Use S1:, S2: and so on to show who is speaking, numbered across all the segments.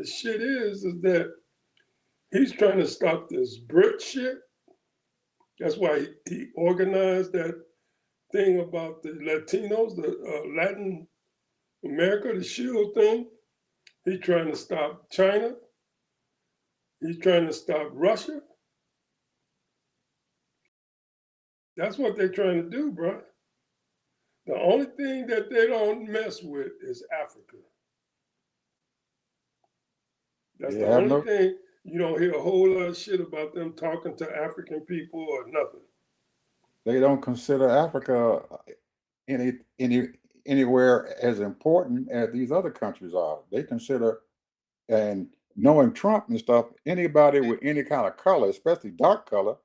S1: shit is that he's trying to stop this Brit shit. That's why he organized that thing about the Latinos, the Latin America, the shield thing. He's trying to stop China. He's trying to stop Russia. That's what they're trying to do, bro. The only thing that they don't mess with is Africa. That's
S2: They
S1: the
S2: have
S1: only
S2: no.
S1: thing. You don't hear a whole lot of shit about them talking to African people or nothing.
S2: They don't consider Africa any any anywhere as important as these other countries are. They consider, and knowing Trump and stuff, anybody with any kind of color, especially dark color,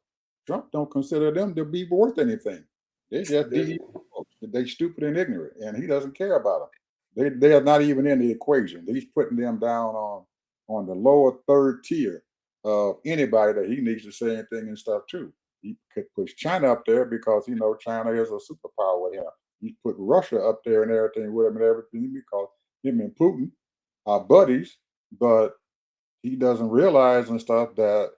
S2: Trump don't consider them to be worth anything. They just
S1: They,
S2: DE folks. They stupid and ignorant, and he doesn't care about them. They are not even in the equation. He's putting them down on the lower third tier of anybody that he needs to say anything and stuff too. He could push China up there because China is a superpower with him. He put Russia up there and everything with him and everything because him and Putin are buddies, but he doesn't realize and stuff that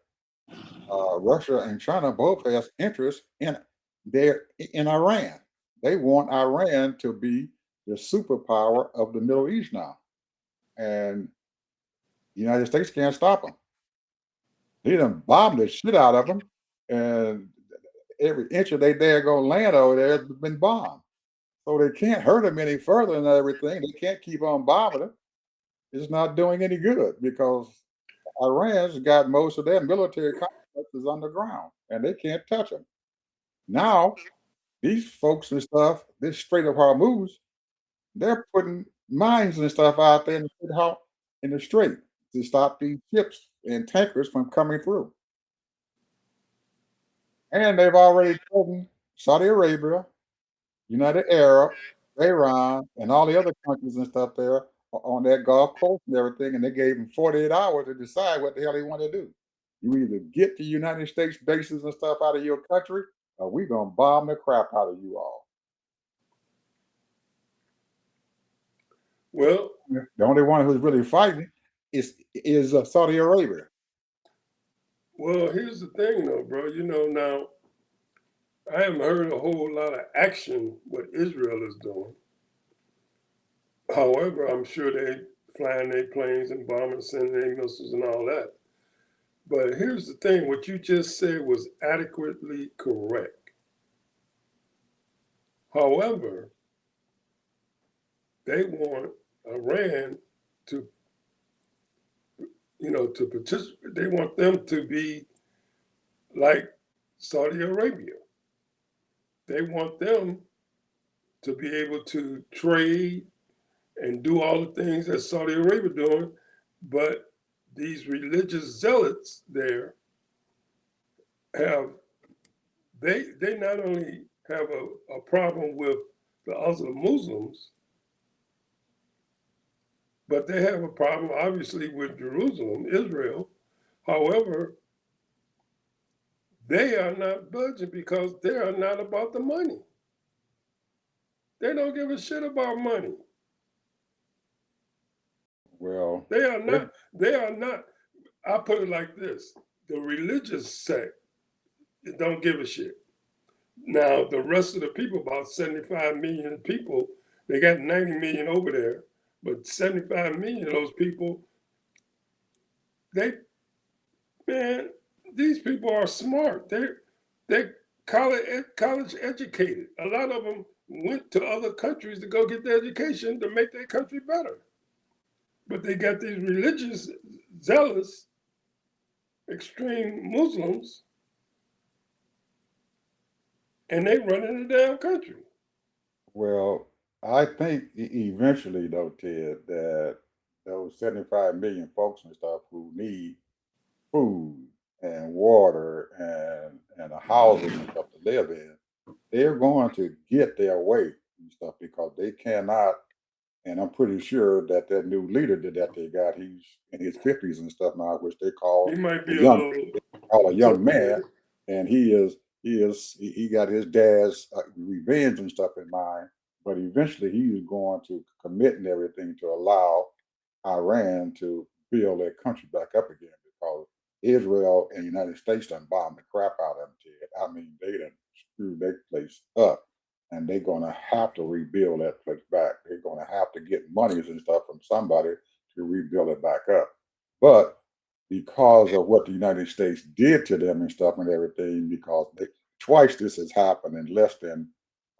S2: Russia and China both has interest in Iran. They want Iran to be the superpower of the Middle East now, and the United States can't stop them. They done bombed the shit out of them, and every inch of their daggone land over there has been bombed. So they can't hurt them any further and everything. They can't keep on bombing them. It's not doing any good because Iran's got most of their military complexes underground, and they can't touch them. Now, these folks and stuff, this Strait of Hormuz, they're putting mines and stuff out there in the strait to stop these ships and tankers from coming through. And they've already told Saudi Arabia, United Arab, Iran, and all the other countries and stuff there on that Gulf Coast and everything, and they gave them 48 hours to decide what the hell they want to do. You either get the United States bases and stuff out of your country, or we gonna bomb the crap out of you all.
S1: well,
S2: The only one who's really fighting is Saudi Arabia.
S1: well, here's the thing, though, bro. Now I haven't heard a whole lot of action what Israel is doing. However, I'm sure they flying their planes and bombing, sending their missiles and all that. But here's the thing: what you just said was adequately correct. However, they want Iran to, to participate. They want them to be like Saudi Arabia. They want them to be able to trade and do all the things that Saudi Arabia doing, but these religious zealots there have they not only have a problem with the other Muslims, but they have a problem obviously with Jerusalem, Israel. However, they are not budging because they are not about the money. They don't give a shit about money.
S2: Well,
S1: They are
S2: they're-
S1: not. They are not. I put it like this: the religious sect don't give a shit. Now the rest of the people, about 75 million people, they got 90 million over there, but 75 million of those people, they man, these people are smart. They're college educated. A lot of them went to other countries to go get their education to make their country better. But they got these religious, zealous, extreme Muslims, and they running the damn country.
S2: well, I think eventually though, Ted, that those 75 million folks and stuff who need food and water and a housing and stuff to live in, they're going to get their way and stuff because they cannot. And I'm pretty sure that that new leader that they got, he's in his 50s and stuff now, which they
S1: He might
S2: a
S1: be a
S2: young
S1: little,
S2: call a young man, and he got his dad's revenge and stuff in mind. But eventually, he is going to commit and everything to allow Iran to build their country back up again because Israel and the United States done bombed the crap out of them, Ted. I mean, they done screwed their place up, and they're gonna have to rebuild that place back. They're gonna have to get monies and stuff from somebody to rebuild it back up. But because of what the United States did to them and stuff and everything, because twice this has happened in less than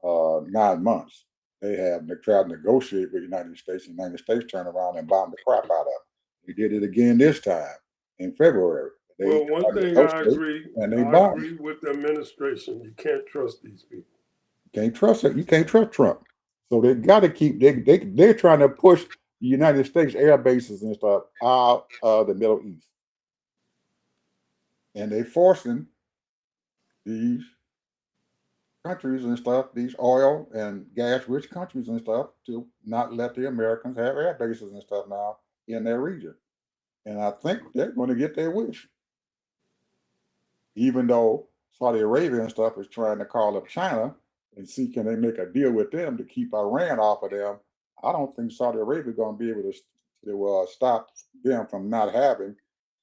S2: 9 months. They tried to negotiate with the United States. The United States turned around and bombed the crap out of them. They did it again this time in February. They
S1: Well, one
S2: tried to
S1: thing
S2: negotiate and they
S1: I
S2: bombed.
S1: agree with the administration. You can't trust these people.
S2: You can't trust it. You can't trust Trump. So they got to keep. They're trying to push the United States air bases and stuff out of the Middle East, and they forcing these countries and stuff, these oil and gas rich countries and stuff, to not let the Americans have air bases and stuff now in their region. And I think they're going to get their wish. Even though Saudi Arabia and stuff is trying to call up China and see can they make a deal with them to keep Iran off of them. I don't think Saudi Arabia is going to be able to stop them from not having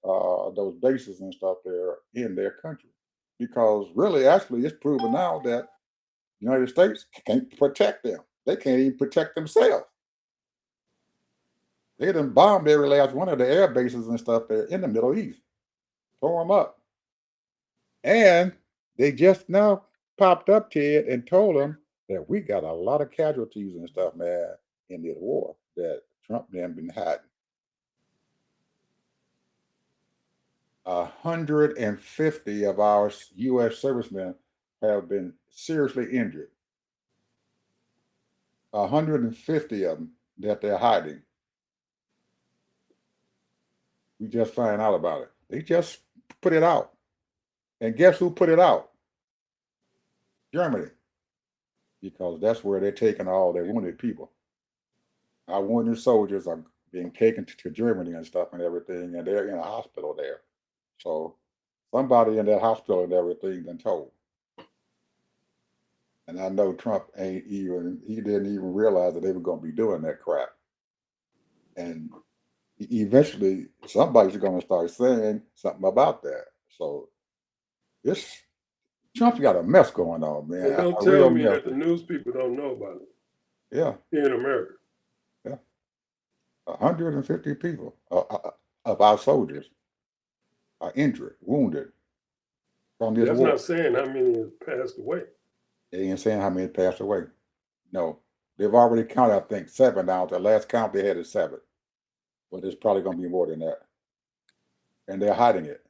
S2: those bases and stuff there in their country. Because really, actually, it's proven now that the United States can't protect them. They can't even protect themselves. They done bombed every last one of the air bases and stuff there in the Middle East, tore them up. And they just now popped up, Ted, and told them that we got a lot of casualties and stuff, man, in this war that Trump then been hiding. 150 of our U.S. servicemen have been seriously injured. 150 of them that they're hiding. We just find out about it. They just put it out. And guess who put it out? Germany. Because that's where they're taking all their wounded people. Our wounded soldiers are being taken to Germany and stuff and everything, and they're in a hospital there. So somebody in that hospital and everything been told. And I know Trump he didn't even realize that they were going to be doing that crap. And eventually somebody's going to start saying something about that. So Trump's got a mess going on, man.
S1: And don't
S2: A
S1: tell
S2: real
S1: me
S2: mess.
S1: that the news people don't know about it
S2: Yeah,
S1: here in America.
S2: 150 people of our soldiers are injured, wounded from this
S1: That's
S2: war.
S1: not saying how many have passed away.
S2: They ain't saying how many passed away. No, they've already counted, I think, 7 now. The last count they had is 7. But it's probably going to be more than that. And they're hiding it.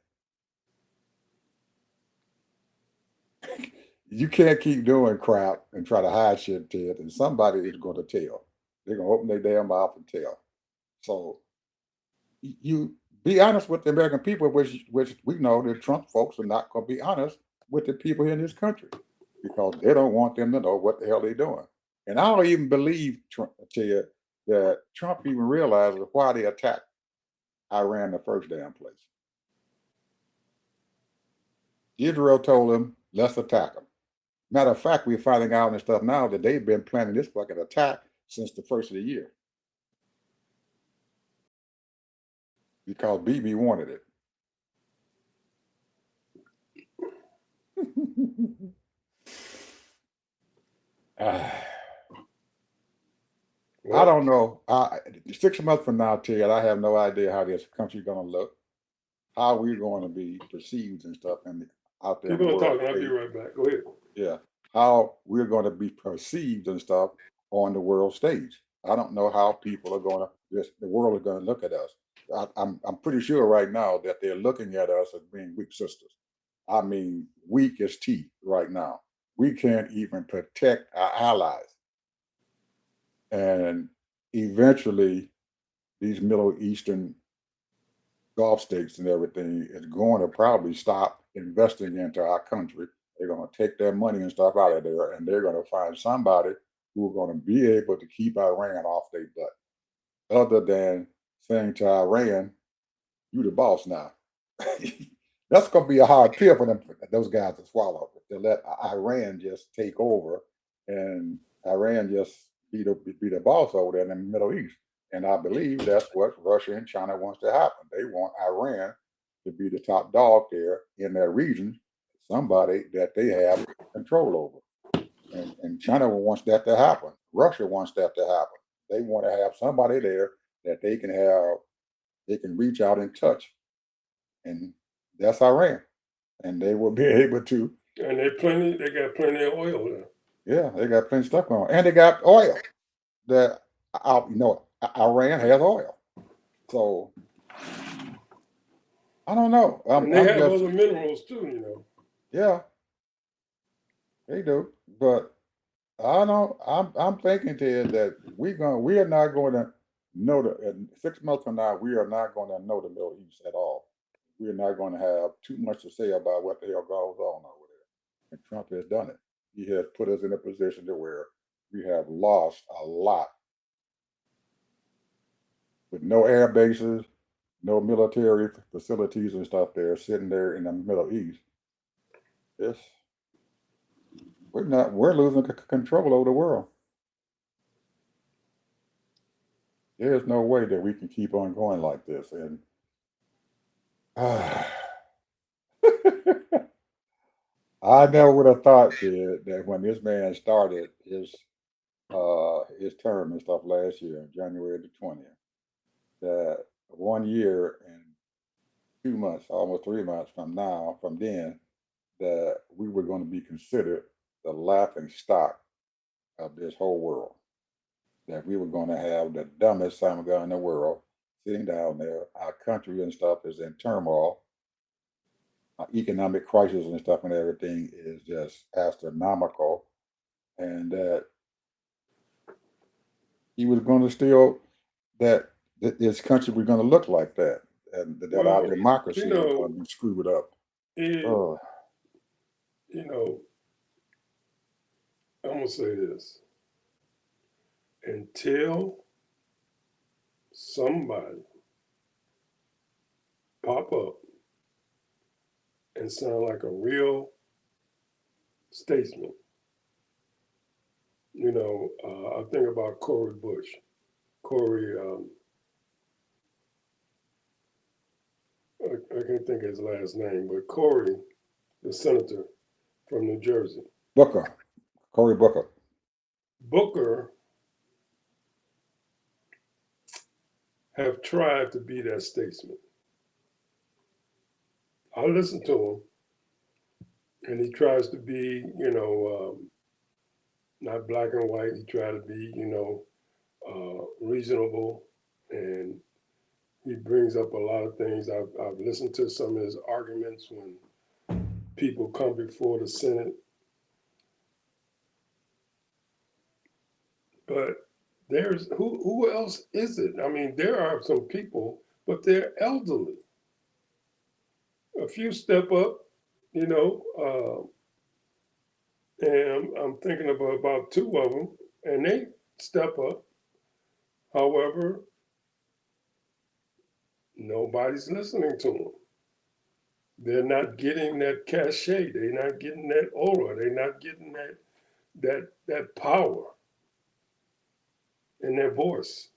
S2: You can't keep doing crap and try to hide shit, Ted, and somebody is going to tell. They're going to open their damn mouth and tell. So you be honest with the American people, which we know that Trump folks are not going to be honest with the people in this country because they don't want them to know what the hell they're doing. And I don't even believe, Ted, that Trump even realizes why they attacked Iran in the first damn place. Israel told them, let's attack them. Matter of fact, we're finding out and stuff now that they've been planning this fucking attack since the first of the year. Because Bibi wanted it. I don't know. 6 months from now, Ted, I have no idea how this country's going to look, how we're going to be perceived and stuff out there.
S1: Keep on talking. I'll be right back. Go ahead.
S2: Yeah, how we're going to be perceived and stuff on the world stage. I don't know how people are going to. The world is going to look at us. I'm pretty sure right now that they're looking at us as being weak sisters. I mean, weak as teeth right now. We can't even protect our allies. And eventually, these Middle Eastern Gulf states and everything is going to probably stop investing into our country. They're going to take their money and stuff out of there, and they're going to find somebody who are going to be able to keep Iran off their butt, other than saying to Iran, "You the boss now." That's going to be a hard pill for those guys to swallow. To let Iran just take over and Iran just be the boss over there in the Middle East. And I believe that's what Russia and China wants to happen. They want Iran to be the top dog there in that region, somebody that they have control over. And China wants that to happen. Russia wants that to happen. They want to have somebody there that they can reach out and touch. And that's Iran. And they will be able to,
S1: And they got plenty of oil there.
S2: yeah, they got plenty of stuff going on. And they got oil that, Iran has oil. So I don't know.
S1: And they have other minerals too, you know.
S2: Yeah, they do. But I don't. I'm thinking, Ted, that we are not going to know in 6 months from now, we are not going to know the Middle East at all. We are not going to have too much to say about what the hell goes on over there. And Trump has done it. He has put us in a position to where we have lost a lot with no air bases, no military facilities and stuff there, sitting there in the Middle East. We're losing control over the world. There's no way that we can keep on going like this. And I never would have thought that when this man started his term and stuff last year, January the 20th, that 1 year and 2 months, almost 3 months from then, that we were going to be considered the laughing stock of this whole world. That we were going to have the dumbest Simon guy in the world sitting down there. Our country and stuff is in turmoil. Our economic crisis and stuff and everything is just astronomical. And that he was going to still, that this country was going to look like that. And that our democracy was going to be screwed up.
S1: You know, I'm going to say this. Until somebody pop up and sound like a real statesman, you know, I think about Cori Bush. I can't think of his last name, but Cory, the senator from New Jersey.
S2: Cory Booker.
S1: Booker have tried to be that statesman. I listen to him, and he tries to be, you know, not black and white. He tried to be, you know, reasonable, and he brings up a lot of things. I've listened to some of his arguments when people come before the Senate. But there's who else is it? I mean, there are some people, but they're elderly. A few step up, you know, and I'm thinking about two of them, and they step up. However, nobody's listening to them. They're not getting that cachet. They're not getting that aura. They're not getting that power in their voice.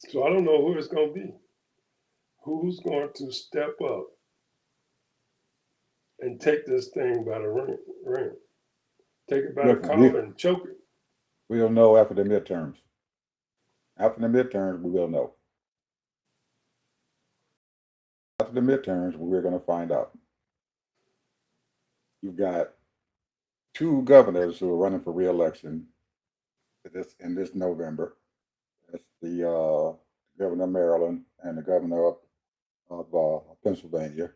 S1: So I don't know who it's going to be. Who's going to step up and take this thing by the ring? Take it by the collar and choke it.
S2: We'll know after the midterms. After the midterms, we will know. After the midterms, we're going to find out. You've got 2 governors who are running for re-election in this November. That's the governor of Maryland and the governor of Pennsylvania.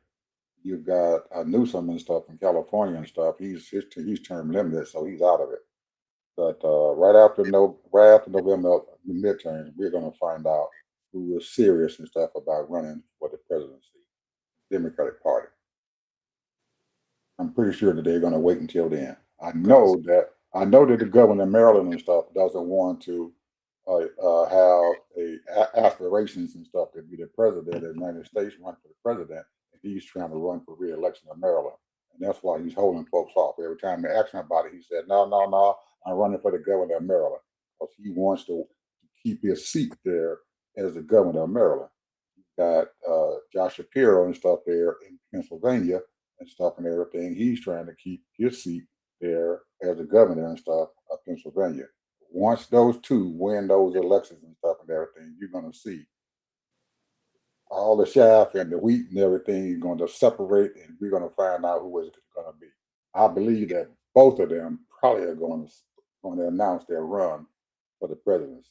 S2: You've got Newsom and stuff in California and stuff. He's term limited, so he's out of it. But right after November midterms, we're going to find out who is serious and stuff about running for the presidency, Democratic Party. I'm pretty sure that they're going to wait until then. I know that the governor of Maryland and stuff doesn't want to have aspirations and stuff to be the president of the United States, run for the president, and he's trying to run for re-election in Maryland. And that's why he's holding folks off. Every time they ask him about it, he said, no, I'm running for the governor of Maryland, because he wants to keep his seat there as the governor of Maryland. Got Josh Shapiro and stuff there in Pennsylvania and stuff and everything. He's trying to keep his seat there as the governor and stuff of Pennsylvania. Once those two win those elections and stuff and everything, you're going to see all the chaff and the wheat and everything is going to separate, and we're going to find out who it's going to be. I believe that both of them probably are going to announce their run for the presidency.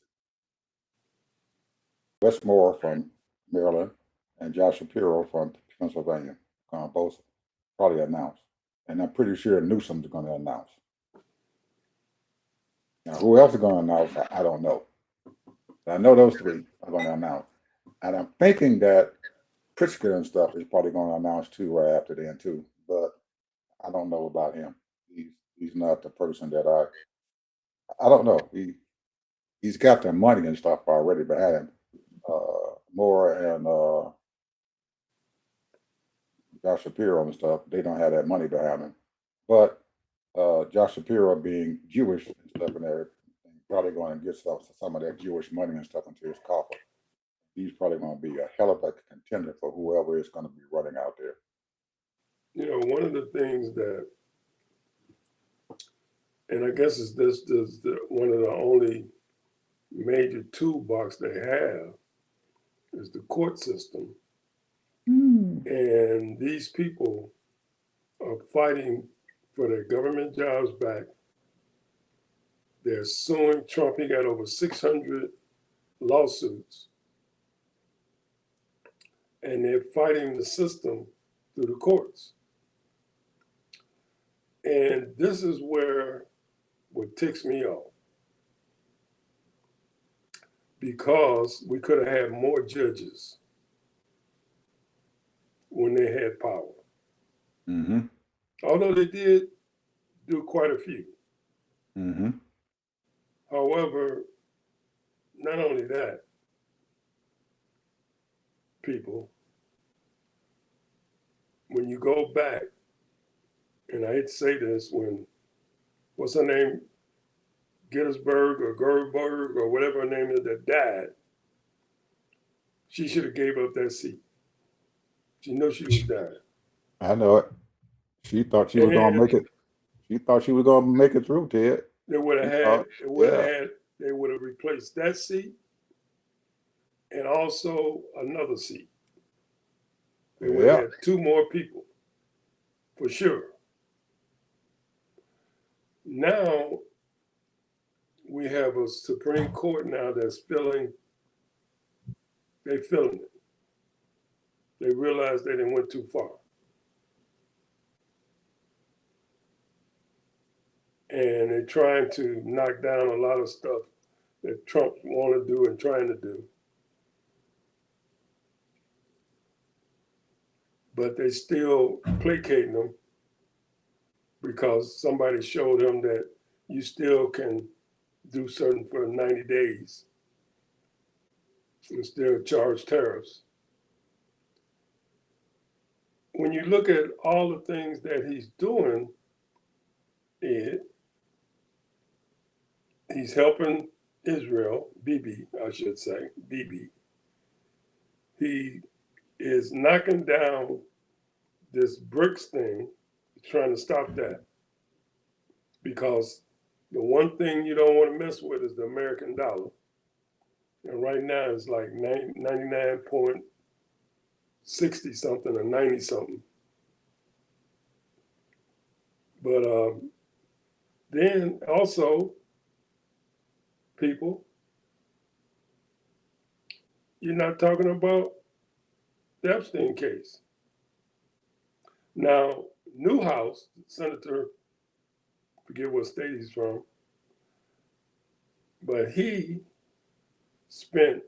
S2: Westmore from Maryland and Josh Shapiro from Pennsylvania going to both probably announce. And I'm pretty sure Newsom's going to announce. Now, who else is going to announce, I don't know. But I know those three are going to announce. And I'm thinking that Pritzker and stuff is probably going to announce too right after then too. But I don't know about him. He's not the person that I don't know. He's got the money and stuff already behind him. Moore and Josh Shapiro and stuff, they don't have that money behind them. But Josh Shapiro being Jewish and stuff and everything, probably going to get some of that Jewish money and stuff into his coffer. He's probably going to be a hell of a contender for whoever is going to be running out there.
S1: You know, one of the things that, and I guess it's one of the only major toolbox they have is the court system. And these people are fighting for their government jobs back. They're suing Trump. He got over 600 lawsuits. And they're fighting the system through the courts. And this is what ticks me off. Because we could have had more judges when they had power.
S2: Mm-hmm.
S1: Although they did do quite a few.
S2: Mm-hmm.
S1: However, not only that, people, when you go back, and I hate to say this, when, what's her name, Gettysburg or Gerberg or whatever her name is that died, she should have gave up that seat. She knew she was dying.
S2: I know it. She thought she was going to make it. She thought she was going to make it through, Ted.
S1: They would have they would have replaced that seat and also another seat. They would have had two more people, for sure. Now, we have a Supreme Court now that's feeling it. They realized they didn't went too far. And they're trying to knock down a lot of stuff that Trump want to do and trying to do. But they still placating them because somebody showed them that you still can do certain for 90 days and still charge tariffs. When you look at all the things that he's doing, he's helping Israel, Bibi, I should say, Bibi. He is knocking down this BRICS thing, trying to stop that. Because the one thing you don't want to mess with is the American dollar. And right now it's like 99.60 something or 90 something. But then also, people, you're not talking about the Epstein case. Now, Newhouse, Senator, forget what state he's from, but he spent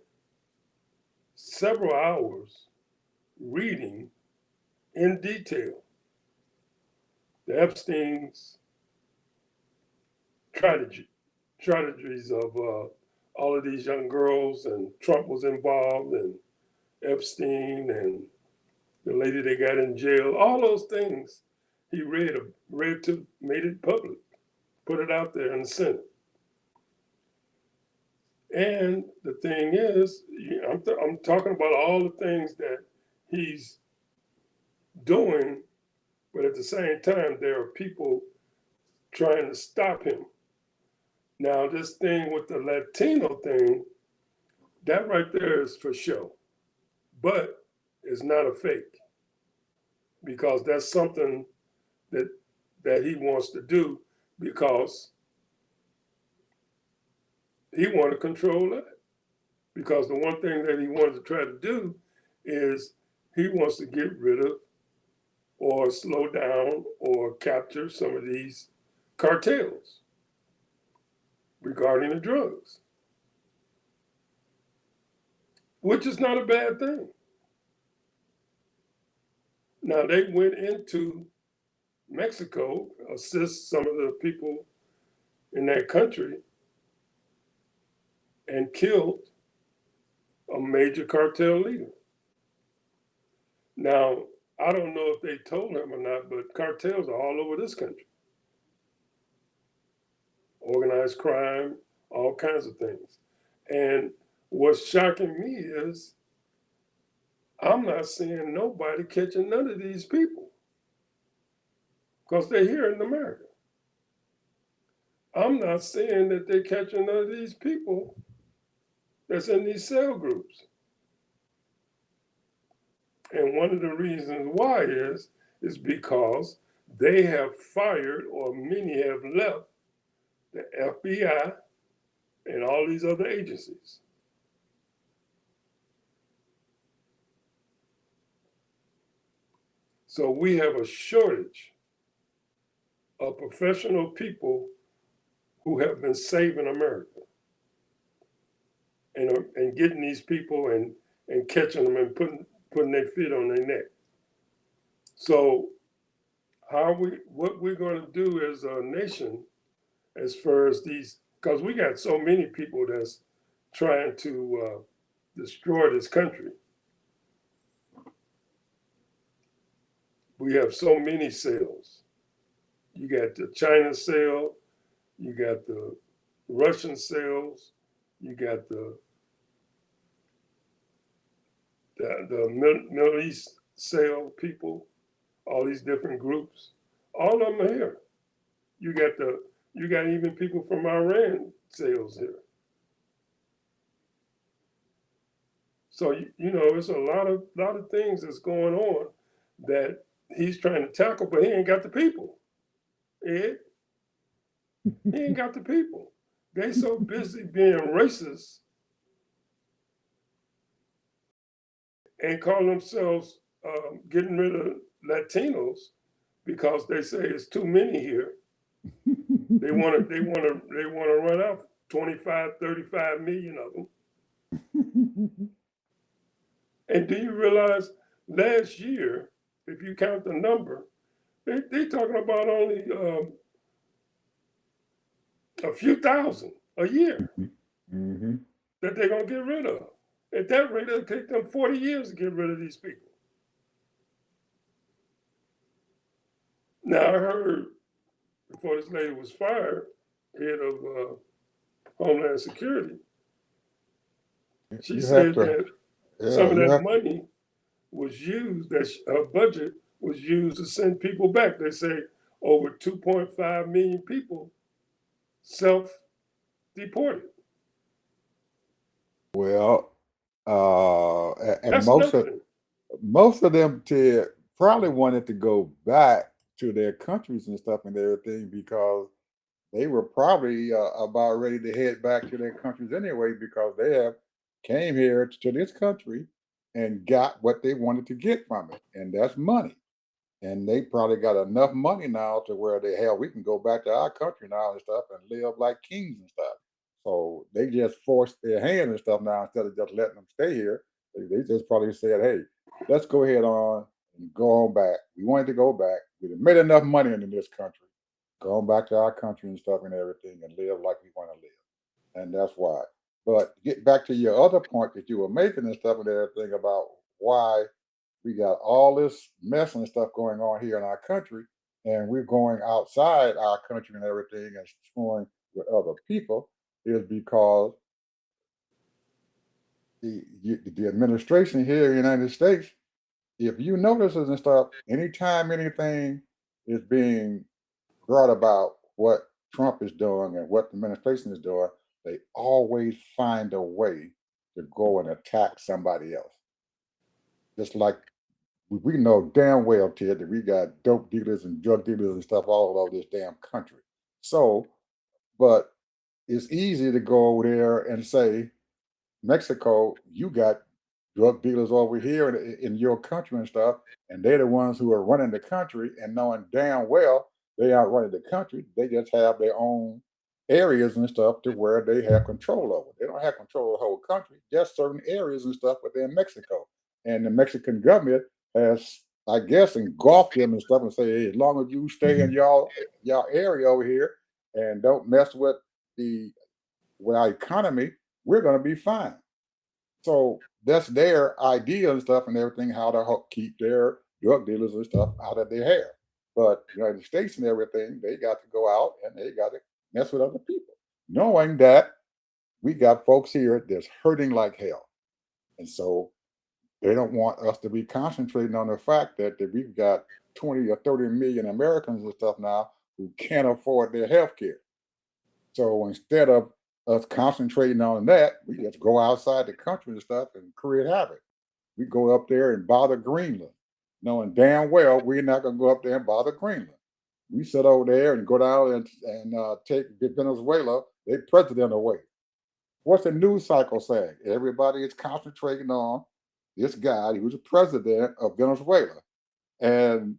S1: several hours reading in detail the Epstein's tragedies of all of these young girls, and Trump was involved, and Epstein, and the lady they got in jail, all those things he made it public, put it out there in the Senate. And the thing is, I'm talking about all the things that he's doing, but at the same time, there are people trying to stop him. Now, this thing with the Latino thing, that right there is for show, but it's not a fake because that's something that he wants to do because he want to control that. Because the one thing that he wanted to try to do is he wants to get rid of or slow down or capture some of these cartels regarding the drugs, which is not a bad thing. Now, they went into Mexico, assist some of the people in that country, and killed a major cartel leader. Now, I don't know if they told him or not, but cartels are all over this country. Organized crime, all kinds of things. And what's shocking me is I'm not seeing nobody catching none of these people because they're here in America. I'm not seeing that they're catching none of these people that's in these cell groups. And one of the reasons why is because they have fired, or many have left, the FBI and all these other agencies. So we have a shortage of professional people who have been saving America and getting these people and catching them and putting their feet on their neck. So what we're going to do as a nation, as far as these, because we got so many people that's trying to destroy this country. We have so many cells. You got the China cell, you got the Russian cells, you got the Middle East cell people, all these different groups. All of them are here. You got even people from Iran cells here. So you know, it's a lot of things that's going on that he's trying to tackle, but he ain't got the people. Ed, he ain't got the people. They so busy being racist and calling themselves getting rid of Latinos because they say it's too many here. They want to run out 25, 35 million of them. And do you realize last year, if you count the number, they talking about only a few thousand a year that they're going to get rid of. At that rate, it'll take them 40 years to get rid of these people. Now, I heard before this lady was fired, head of Homeland Security, she said that some of that money was used, that her budget was used to send people back. They say over 2.5 million people self-deported.
S2: Well, and
S1: That's
S2: most
S1: nothing.
S2: of them probably wanted to go back to their countries and stuff and everything because they were probably about ready to head back to their countries anyway because they have came here to this country and got what they wanted to get from it, and that's money. And they probably got enough money now to where we can go back to our country now and stuff and live like kings and stuff. So they just forced their hand and stuff now instead of just letting them stay here. They just probably said, "Hey, let's go ahead on and go on back. We wanted to go back. We done made enough money in this country. Go on back to our country and stuff and everything and live like we want to live." And that's why. But get back to your other point that you were making and stuff and everything about why we got all this mess and stuff going on here in our country, and we're going outside our country and everything and screwing with other people, is because the administration here in the United States, if you notice and stuff, anytime anything is being brought about what Trump is doing and what the administration is doing, they always find a way to go and attack somebody else. Just like we know damn well, Ted, that we got dope dealers and drug dealers and stuff all over this damn country. So, but it's easy to go over there and say, Mexico, you got drug dealers over here in your country and stuff, and they're the ones who are running the country, and knowing damn well they aren't running the country. They just have their own areas and stuff to where they have control over. They don't have control of the whole country, just certain areas and stuff within Mexico. And the Mexican government has, I guess, engulfed them and stuff and say, hey, as long as you stay in y'all area over here and don't mess with our economy, we're going to be fine. So that's their idea and stuff and everything, how to keep their drug dealers and stuff out of their hair. But the United States and everything, they got to go out and they got to mess with other people, knowing that we got folks here that's hurting like hell. And so they don't want us to be concentrating on the fact that we've got 20 or 30 million Americans and stuff now who can't afford their health care. So instead of us concentrating on that, we just go outside the country and stuff and create havoc. We go up there and bother Greenland, knowing damn well we're not going to go up there and bother Greenland. We sit over there and go down and take Venezuela, their president, away. What's the news cycle saying? Everybody is concentrating on this guy who's the president of Venezuela. And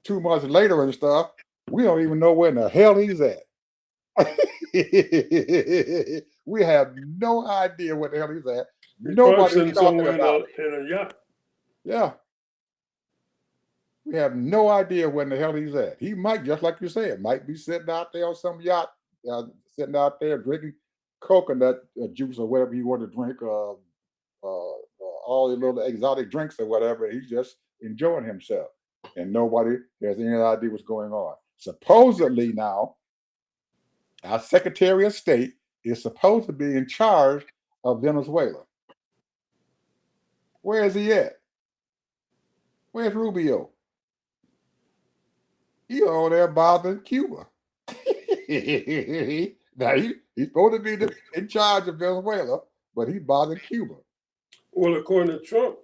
S2: 2 months later and stuff, we don't even know where in the hell he's at. We have no idea what the hell he's at.
S1: He's
S2: Nobody's talking
S1: somewhere
S2: about it.
S1: in a yacht.
S2: Yeah. We have no idea when the hell he's at. He might, just like you said, might be sitting out there on some yacht, sitting out there drinking coconut juice or whatever you want to drink, all the little exotic drinks or whatever. He's just enjoying himself. And nobody has any idea what's going on. Supposedly now, our Secretary of State is supposed to be in charge of Venezuela. Where is he at? Where's Rubio? He over there bothering Cuba. Now he's supposed to be in charge of Venezuela, but he's bothering Cuba.
S1: Well, according to Trump,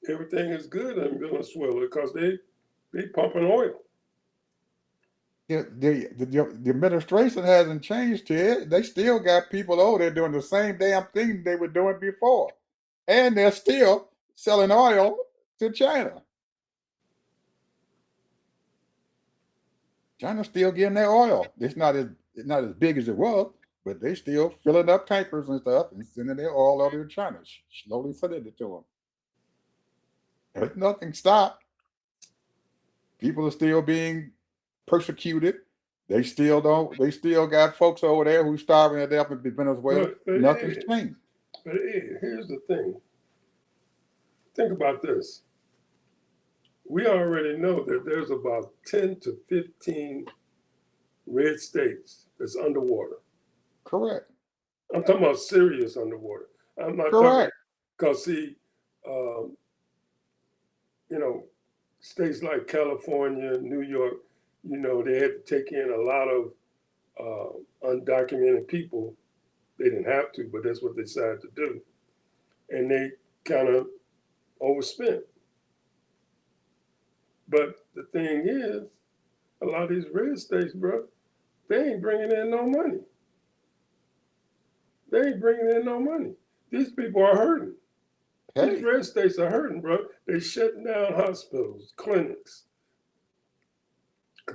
S1: everything is good in Venezuela because they pumping oil.
S2: The administration hasn't changed here. They still got people over there doing the same damn thing they were doing before. And they're still selling oil to China. China's still getting their oil. It's not as big as it was, but they still filling up tankers and stuff and sending their oil over to China, slowly sending it to them. There's nothing stopped. People are still being persecuted. They still got folks over there who's starving to death in Venezuela.
S1: But
S2: Nothing's changed.
S1: But here's the thing. Think about this. We already know that there's about 10 to 15 red states that's underwater.
S2: Correct.
S1: I'm talking about serious underwater. I'm not
S2: Correct.
S1: talking because states like California, New York, they had to take in a lot of undocumented people. They didn't have to, but that's what they decided to do. And they kind of overspent. But the thing is, a lot of these red states, bro, they ain't bringing in no money. They ain't bringing in no money. These people are hurting.
S2: Hey.
S1: These red states are hurting, bro. They shutting down hospitals, clinics.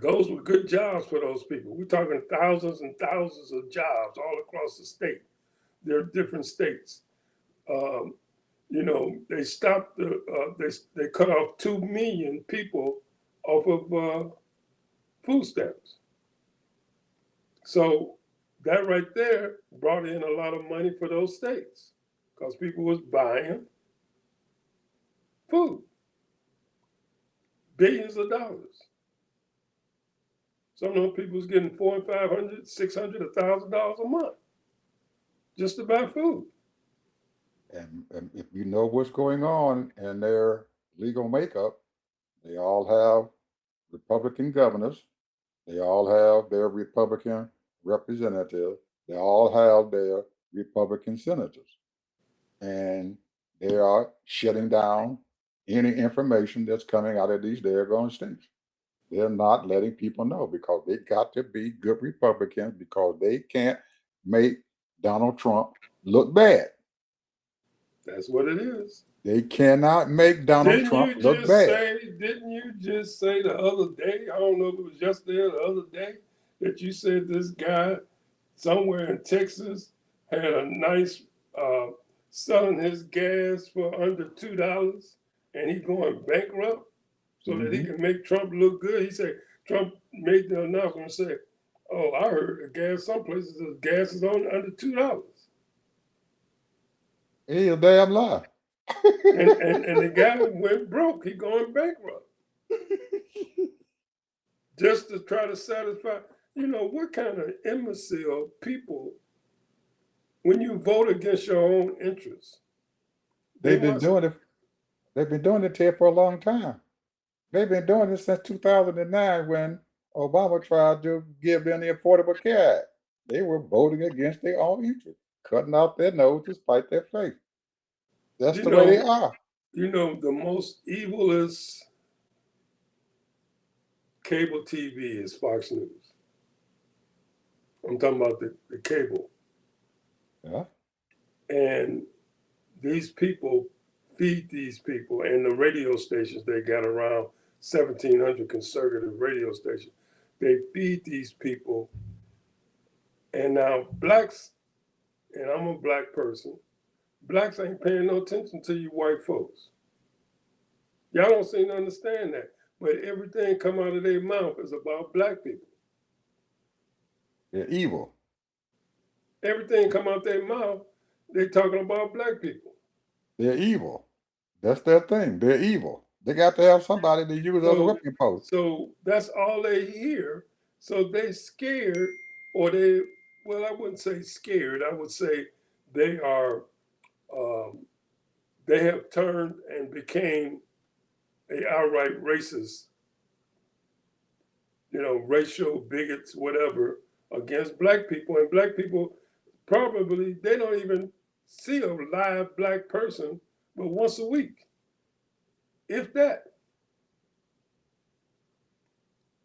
S1: Those were good jobs for those people. We're talking thousands and thousands of jobs all across the state. There are different states. They stopped they cut off 2 million people off of food stamps. So that right there brought in a lot of money for those states because people was buying food. Billions of dollars. Some of those people was getting $400, $500, $600, $1,000 a month just to buy food.
S2: And if you know what's going on in their legal makeup, they all have Republican governors, they all have their Republican representatives, they all have their Republican senators, and they are shutting down any information that's coming out of these daggone states. They're not letting people know because they got to be good Republicans because they can't make Donald Trump look bad.
S1: That's what it is.
S2: They cannot make Donald
S1: Didn't
S2: Trump
S1: you
S2: look
S1: just
S2: bad.
S1: say, didn't you just say the other day, I don't know if it was yesterday or the other day, that you said this guy somewhere in Texas had a nice selling his gas for under $2 and he going bankrupt so that he
S2: Mhm.
S1: can make Trump look good. He said Trump made the announcement and said, "Oh, I heard the gas. Some places the gas is on under $2."
S2: He a damn lie.
S1: And the guy went broke. He going bankrupt just to try to satisfy. You know what kind of imbecile people when you vote against your own interests? They
S2: They've been
S1: must.
S2: doing it. They've been doing it here for a long time. They've been doing it since 2009 when Obama tried to give them the Affordable Care Act. They were voting against their own interests, cutting out their nose to spite their face. That's
S1: You
S2: the way they
S1: know.
S2: are.
S1: You know the most evilest cable TV is Fox News. I'm talking about the cable.
S2: Yeah.
S1: And these people feed these people and the radio stations they got around 1,700 conservative radio stations. They feed these people. And now blacks, and I'm a black person, blacks ain't paying no attention to you white folks. Y'all don't seem to understand that. But everything come out of their mouth is about black people.
S2: They're evil.
S1: Everything come out their mouth, they talking about black people.
S2: They're evil. That's their thing. They're evil. They got to have somebody to use as a
S1: So
S2: whipping post.
S1: so that's all they hear. So they scared, or they, well, I wouldn't say scared. I would say they are um, they have turned and became a outright racist, racial bigots, whatever, against black people. And black people probably they don't even see a live black person but once a week, if that.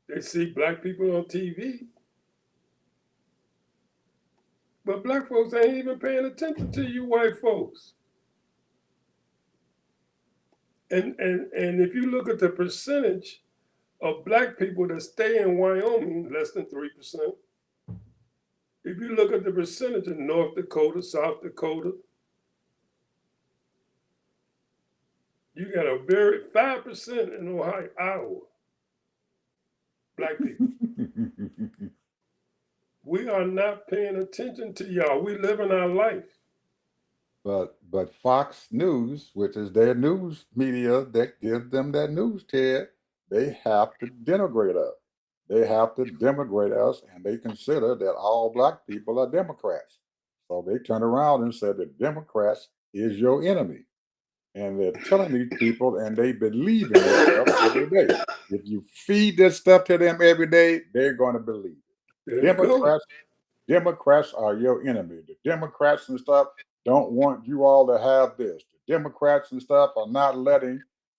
S1: They see black people on TV, but black folks ain't even paying attention to you white folks. And if you look at the percentage of black people that stay in Wyoming, less than 3%. If you look at the percentage in North Dakota, South Dakota, you got a very 5% in Ohio, Iowa, black people. We are not paying attention to y'all. We living our life.
S2: But Fox News, which is their news media that gives them that news, Ted, they have to denigrate us. They have to denigrate us, and they consider that all black people are Democrats. So they turn around and say the Democrats is your enemy. And they're telling these people, and they believe in this stuff every day. If you feed this stuff to them every day, they're going to believe it.
S1: There you go.
S2: Democrats are your enemy. The Democrats and stuff don't want you all to have this. The Democrats and stuff are not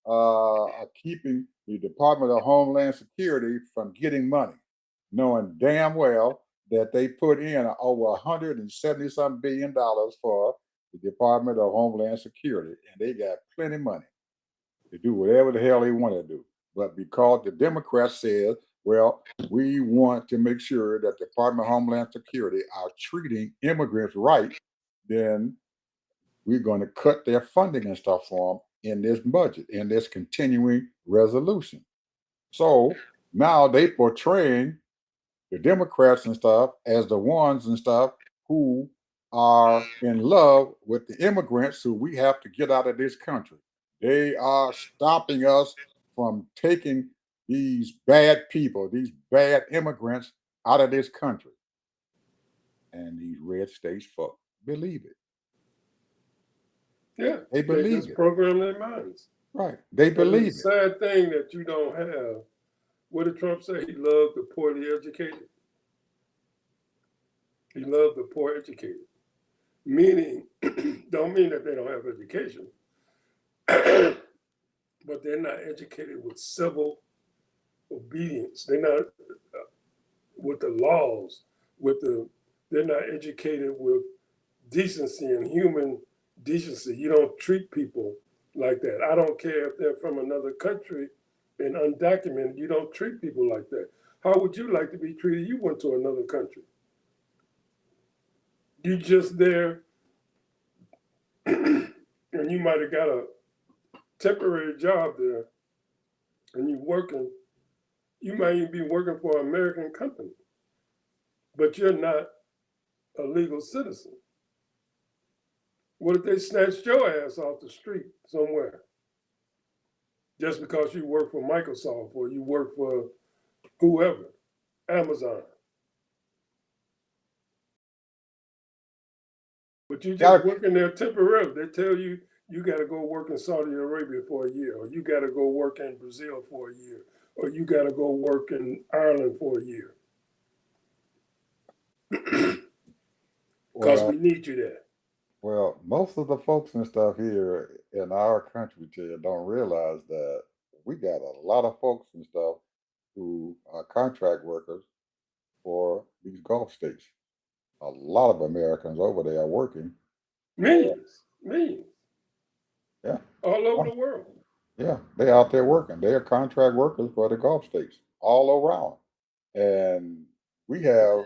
S2: are keeping the Department of Homeland Security from getting money, knowing damn well that they put in over 170 some billion dollars for the Department of Homeland Security, and they got plenty of money to do whatever the hell they want to do. But because the Democrats said, well, we want to make sure that the Department of Homeland Security are treating immigrants right, then we're going to cut their funding and stuff for them in this budget, in this continuing resolution. So now they portraying the Democrats and stuff as the ones and stuff who are in love with the immigrants who we have to get out of this country. They are stopping us from taking these bad people, these bad immigrants out of this country. And these red states folk believe it.
S1: Yeah,
S2: They
S1: they
S2: believe
S1: just
S2: it.
S1: program their minds.
S2: Right. They
S1: And
S2: believe
S1: it's a
S2: it.
S1: sad thing that you don't have. What did Trump say? He loved the poorly educated. He loved the poor educated. Meaning, don't mean that they don't have education, but they're not educated with civil obedience. They're not with the laws, they're not educated with decency and human decency. You don't treat people like that. I don't care if they're from another country and undocumented, you don't treat people like that. How would you like to be treated? You went to another country. You just there and you might have got a temporary job there and you working, you might even be working for an American company, but you're not a legal citizen. What if they snatched your ass off the street somewhere just because you work for Microsoft or you work for whoever, Amazon? But you just
S2: Gotta,
S1: working there temporarily. They tell you you got to go work in Saudi Arabia for a year, or you got to go work in Brazil for a year, or you got to go work in Ireland for a year because
S2: well,
S1: we need you there.
S2: most of the folks and stuff here in our country, Ted, don't realize that we got a lot of folks and stuff who are contract workers for these Gulf states. A lot of Americans over there are working for,
S1: Millions, millions,
S2: yeah,
S1: all over
S2: oh,
S1: the world.
S2: yeah, they're out there working. They are contract workers for the Gulf states all around. And we have,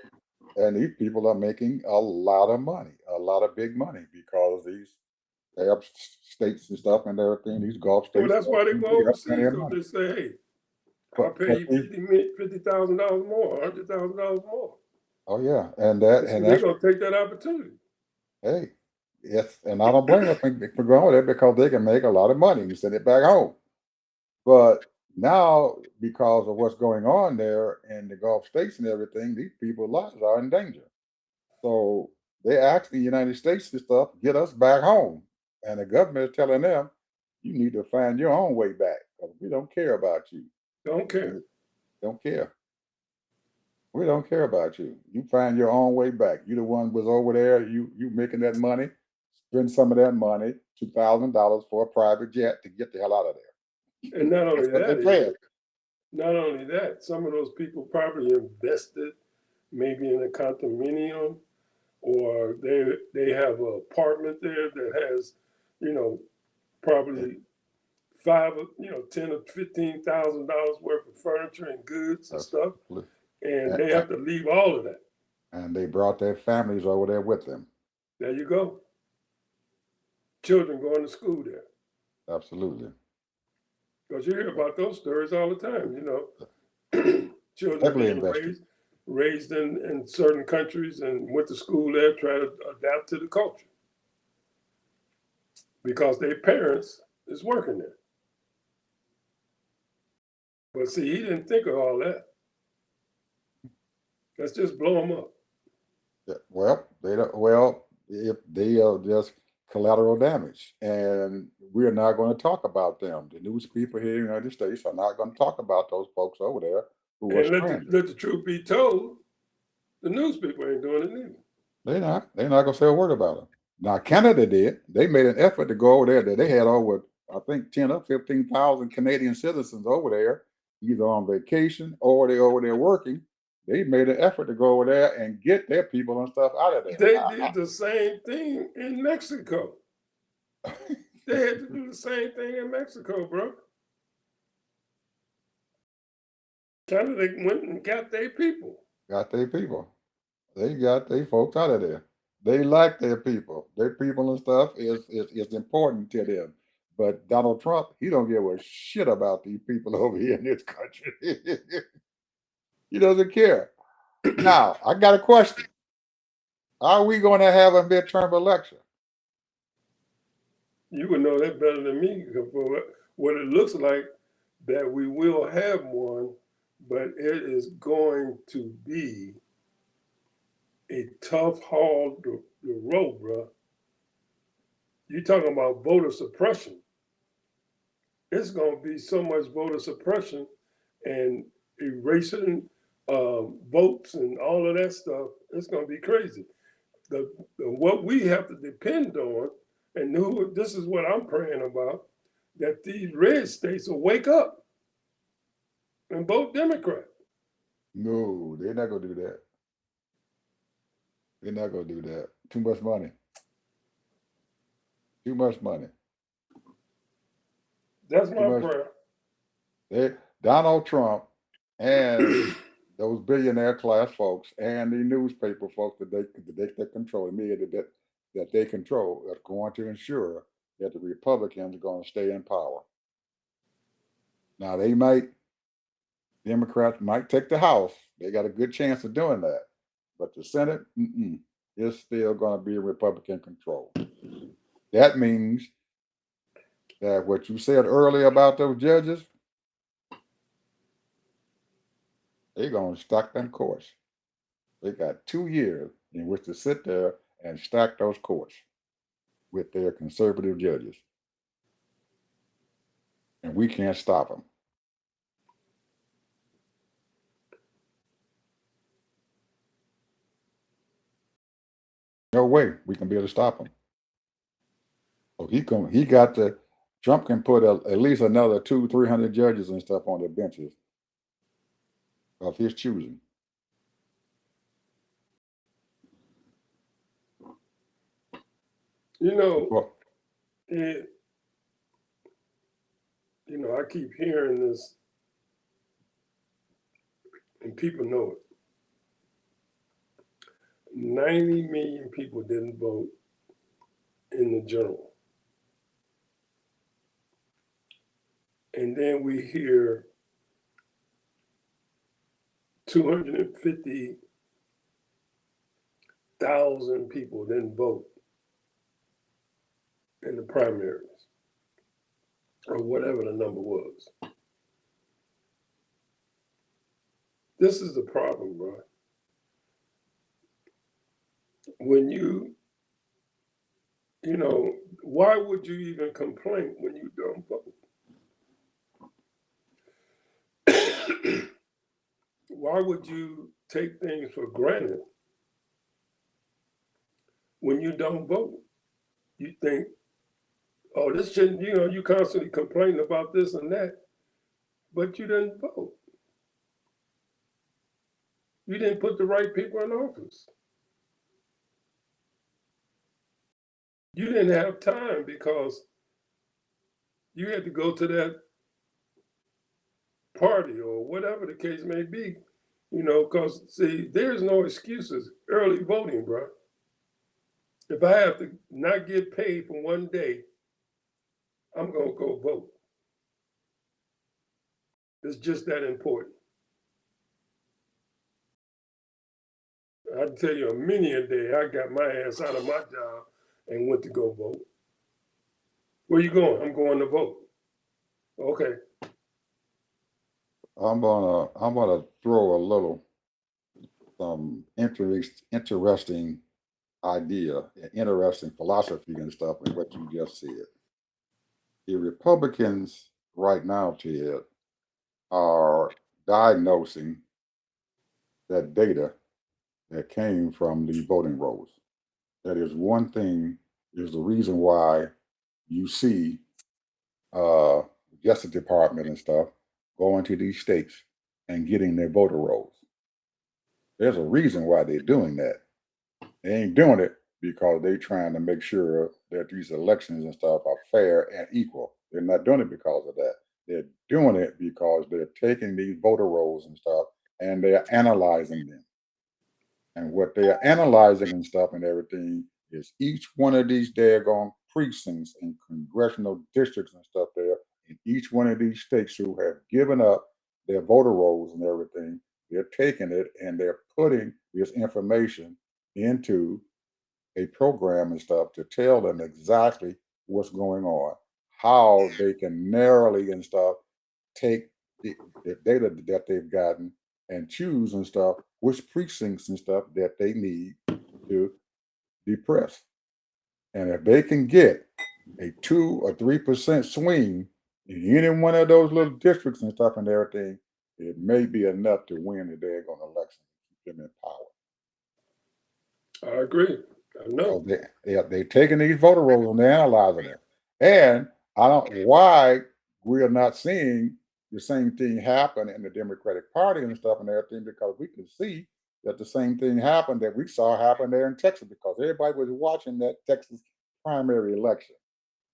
S2: and these people are making a lot of money, a lot of big money because these Arab states and stuff and everything, these Gulf
S1: Well,
S2: states,
S1: that's why they go
S2: they got plenty
S1: overseas
S2: of
S1: because
S2: money.
S1: they say, "Hey, I'll
S2: But,
S1: pay
S2: but
S1: you
S2: see,
S1: $50,000 more, $100,000 more."
S2: oh yeah,
S1: And so
S2: and
S1: they're
S2: that's
S1: gonna take that opportunity.
S2: hey, yes, and I don't blame them for going there because they can make a lot of money and send it back home. But now, because of what's going on there in the Gulf states and everything, these people's lives are in danger. So they ask the United States to stuff, get us back home. And the government is telling them, you need to find your own way back because we don't care about you.
S1: Don't care.
S2: We don't care. We don't care about you. You find your own way back. You the one was over there, you making that money, spend some of that money, $2,000 for a private jet to get the hell out of there.
S1: And not only
S2: That's what
S1: that
S2: they
S1: is,
S2: said.
S1: not only that, some of those people probably invested maybe in a condominium or they have an apartment there that has, you know, probably ten or $15,000 worth of furniture and goods and stuff,
S2: Absolutely.
S1: and
S2: And,
S1: they have to leave all of that.
S2: and they brought their families over there with them.
S1: There you go. Children going to school there.
S2: Absolutely.
S1: Because you hear about those stories all the time, children
S2: Heavily
S1: being
S2: invested.
S1: raised in certain countries and went to school there, try to adapt to the culture because their parents is working there. But see, he didn't think of all that. Let's just blow them up.
S2: Yeah, well, they don't. Well, if they are just collateral damage, and we are not going to talk about them. The newspaper here in the United States are not going to talk about those folks over there who were
S1: And
S2: stranded.
S1: let the truth be told, the newspaper ain't doing it neither.
S2: They're not. They're not going to say a word about them. Now, Canada did. They made an effort to go over there. That they had over, I think, 10 or 15,000 Canadian citizens over there, either on vacation or they over there working. They made an effort to go over there and get their people and stuff out of there.
S1: They did the same thing in Mexico. They had to do the same thing in Mexico, bro. Canada went and got their people.
S2: Got their people. They got their folks out of there. They like their people. Their people and stuff is important to them. But Donald Trump, he don't give a shit about these people over here in this country. He doesn't care. Now, I got a question. Are we going to have a midterm election?
S1: You would know that better than me. For what it looks like, that we will have one, but it is going to be a tough haul to row, bro. you're talking about voter suppression. It's going to be so much voter suppression and erasing votes and all of that stuff. It's going to be crazy. What we have to depend on, and this is what I'm praying about, that these red states will wake up and vote Democrat.
S2: No, they're not gonna do that. They're not gonna do that. Too much money. Too much money.
S1: That's
S2: Too
S1: my
S2: much.
S1: prayer.
S2: Donald Trump and those billionaire class folks and the newspaper folks that control the media that they control are going to ensure that the Republicans are going to stay in power. Now Democrats might take the House. They got a good chance of doing that, but the Senate is still going to be Republican control. That means that what you said earlier about those judges, they're going to stack them courts. They got 2 years in which to sit there and stack those courts with their conservative judges. And we can't stop them. No way we can be able to stop him. So Trump can put at least another 200-300 judges and stuff on the benches of his choosing.
S1: Well, I keep hearing this, and people know it. 90 million people didn't vote in the general. And then we hear 250,000 people didn't vote in the primaries, or whatever the number was. This is the problem, bro. When why would you even complain when you don't vote? Why would you take things for granted when you don't vote? You think, oh, this shouldn't, you constantly complain about this and that, but you didn't vote. You didn't put the right people in office. You didn't have time because you had to go to that party or whatever the case may be, because see, there's no excuses. Early voting, bro. If I have to not get paid for one day, I'm going to go vote. It's just that important. I can tell you many a day I got my ass out of my job and went to go vote. Where you going? I'm going to vote. Okay.
S2: I'm gonna throw a little interesting idea, interesting philosophy and stuff in what you just said. The Republicans right now, Ted, are diagnosing that data that came from the voting rolls. That is one thing, is the reason why you see Justice Department and stuff going to these states and getting their voter rolls. There's a reason why they're doing that. They ain't doing it because they're trying to make sure that these elections and stuff are fair and equal. They're not doing it because of that. They're doing it because they're taking these voter rolls and stuff and they're analyzing them. And what they're analyzing and stuff and everything is each one of these daggone precincts and congressional districts and stuff there in each one of these states who have given up their voter rolls and everything. They're taking it and they're putting this information into a program and stuff to tell them exactly what's going on, how they can narrowly and stuff take the data that they've gotten and choose and stuff which precincts and stuff that they need to depress. And if they can get a 2 or 3% swing in any one of those little districts and stuff and everything, it may be enough to win the daggone election, keep them in power.
S1: I agree. I know.
S2: So they're taking these voter rolls and they're analyzing it. And I don't why we are not seeing the same thing happen in the Democratic Party and stuff and everything, because we can see that the same thing happened that we saw happen there in Texas, because everybody was watching that Texas primary election.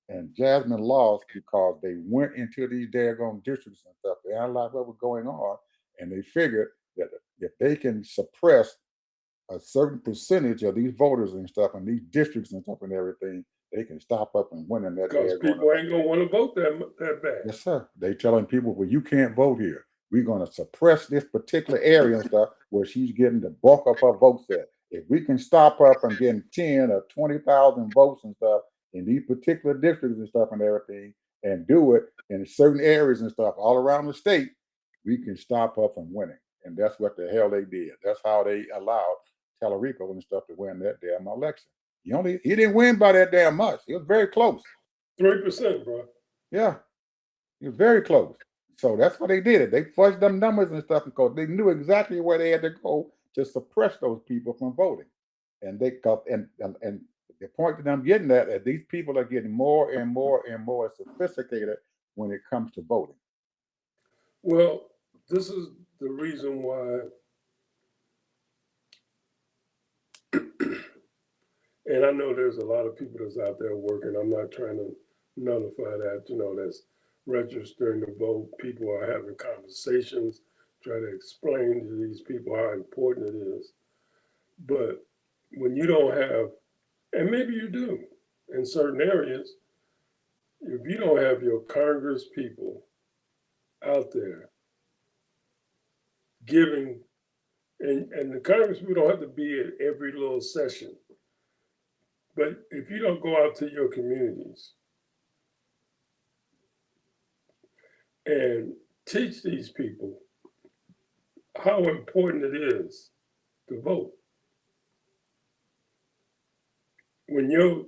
S2: And Jasmine lost because they went into these daggone districts and stuff. They analyzed what was going on, and they figured that if they can suppress a certain percentage of these voters and stuff and these districts and stuff and everything, they can stop up and winning that.
S1: Because people ain't gonna want to vote that bad.
S2: Yes, sir. They telling people, well, you can't vote here. We're going to suppress this particular area and stuff where she's getting the bulk of her votes at. If we can stop her from getting 10 or 20,000 votes and stuff in these particular districts and stuff and everything, and do it in certain areas and stuff all around the state, we can stop her from winning. And that's what the hell they did. That's how they allowed Tallarico and stuff to win that damn election. He didn't win by that damn much. It was very close.
S1: 3%, bro.
S2: Yeah, it was very close. So that's what they did. They fudged them numbers and stuff because they knew exactly where they had to go to suppress those people from voting. And they got and the point that I'm getting at is these people are getting more and more and more sophisticated when it comes to voting.
S1: Well, this is the reason why, and I know there's a lot of people that's out there working. I'm not trying to nullify that, that's registering to vote. People are having conversations, trying to explain to these people how important it is. But when you don't have, and maybe you do in certain areas, if you don't have your Congress people out there giving, and the Congress people don't have to be at every little session, but if you don't go out to your communities and teach these people how important it is to vote, when your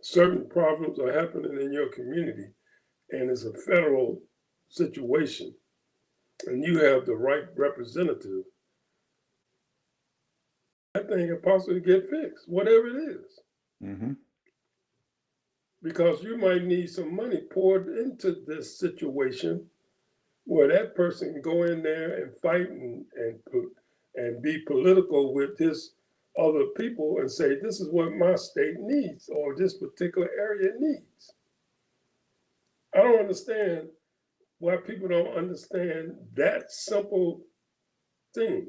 S1: certain problems are happening in your community and it's a federal situation and you have the right representative, that thing can possibly get fixed, whatever it is.
S2: Mm-hmm.
S1: Because you might need some money poured into this situation where that person can go in there and fight and be political with his other people and say, this is what my state needs or this particular area needs. I don't understand why people don't understand that simple thing.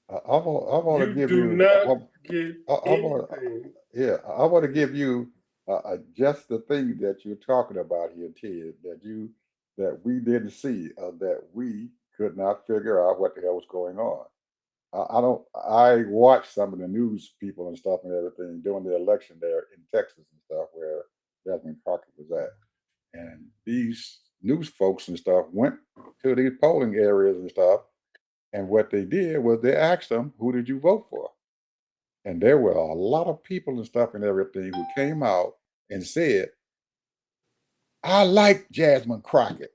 S2: I want to give you.
S1: Not get anything.
S2: I want to give you just the thing that you're talking about here, Ted. That we didn't see, that we could not figure out what the hell was going on. I watched some of the news people and stuff and everything during the election there in Texas and stuff where Jasmine Crockett was at. And these news folks and stuff went to these polling areas and stuff. And what they did was they asked them, who did you vote for? And there were a lot of people and stuff and everything who came out and said, I like Jasmine Crockett,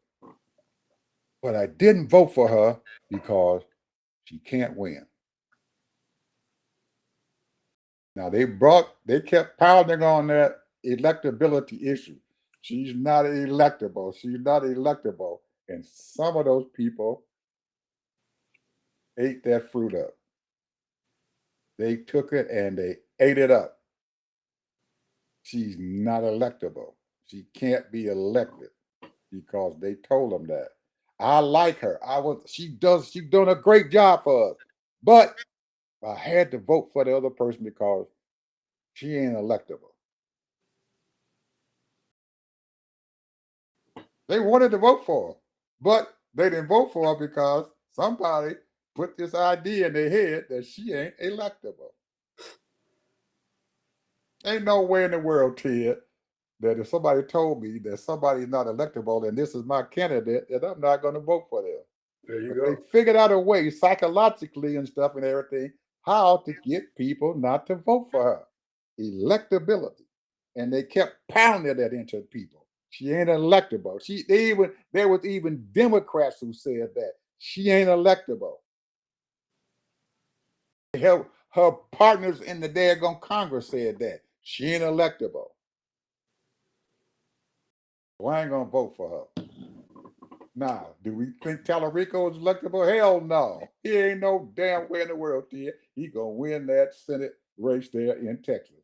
S2: but I didn't vote for her because she can't win. Now they kept pounding on that electability issue. She's not electable. She's not electable. And some of those people ate that fruit up. They took it and they ate it up. She's not electable. She can't be elected because they told them that. I like her. She's doing a great job for us. But I had to vote for the other person because she ain't electable. They wanted to vote for her, but they didn't vote for her because somebody put this idea in their head that she ain't electable. Ain't no way in the world, Ted, that if somebody told me that somebody's not electable and this is my candidate, that I'm not going to vote for them.
S1: There you
S2: But
S1: go.
S2: they figured out a way psychologically and stuff and everything how to get people not to vote for her. electability. And they kept pounding that into people. She ain't electable. There was even Democrats who said that. She ain't electable. Her partners in the daggone Congress said that. She ain't electable. Well, I ain't gonna vote for her. Now, do we think Tallarico is electable? Hell no. He ain't no damn way in the world, kid. He gonna win that Senate race there in Texas.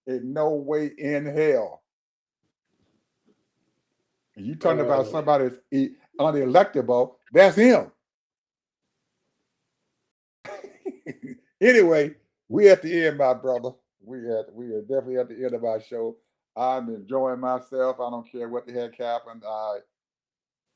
S2: In no way in hell. And you talking about somebody that's unelectable, that's him. Anyway, we at the end, my brother. We are definitely at the end of our show. I'm enjoying myself. I don't care what the heck happened.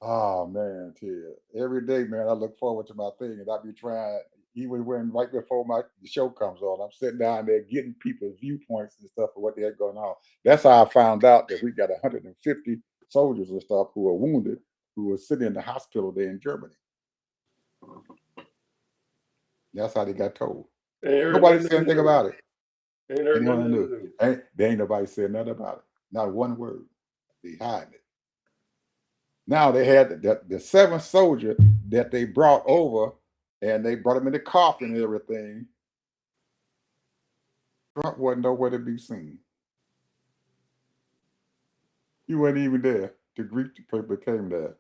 S2: Oh man, Ted. Every day, man, I look forward to my thing, and I be trying. Even when right before the show comes on, I'm sitting down there getting people's viewpoints and stuff of what they had going on. That's how I found out that we got 150 soldiers and stuff who are wounded, who are sitting in the hospital there in Germany. That's how they got told. Nobody said anything about it. There ain't nobody said nothing about it. Not one word. They hiding it. Now they had the seventh soldier that they brought over, and they brought him in the coffin and everything. Trump wasn't nowhere to be seen. He wasn't even there to greet the people that came there.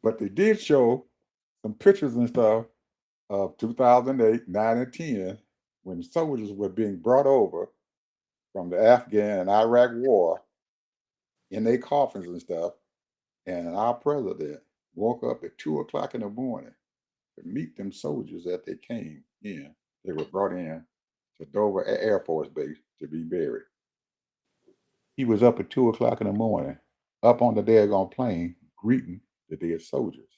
S2: But they did show some pictures and stuff of 2008, 9, and 10, when soldiers were being brought over from the Afghan and Iraq war in their coffins and stuff. And our president woke up at 2 o'clock in the morning to meet them soldiers that they came in. They were brought in to Dover Air Force Base to be buried. He was up at 2 o'clock in the morning, up on the daggone plane, greeting the dead soldiers.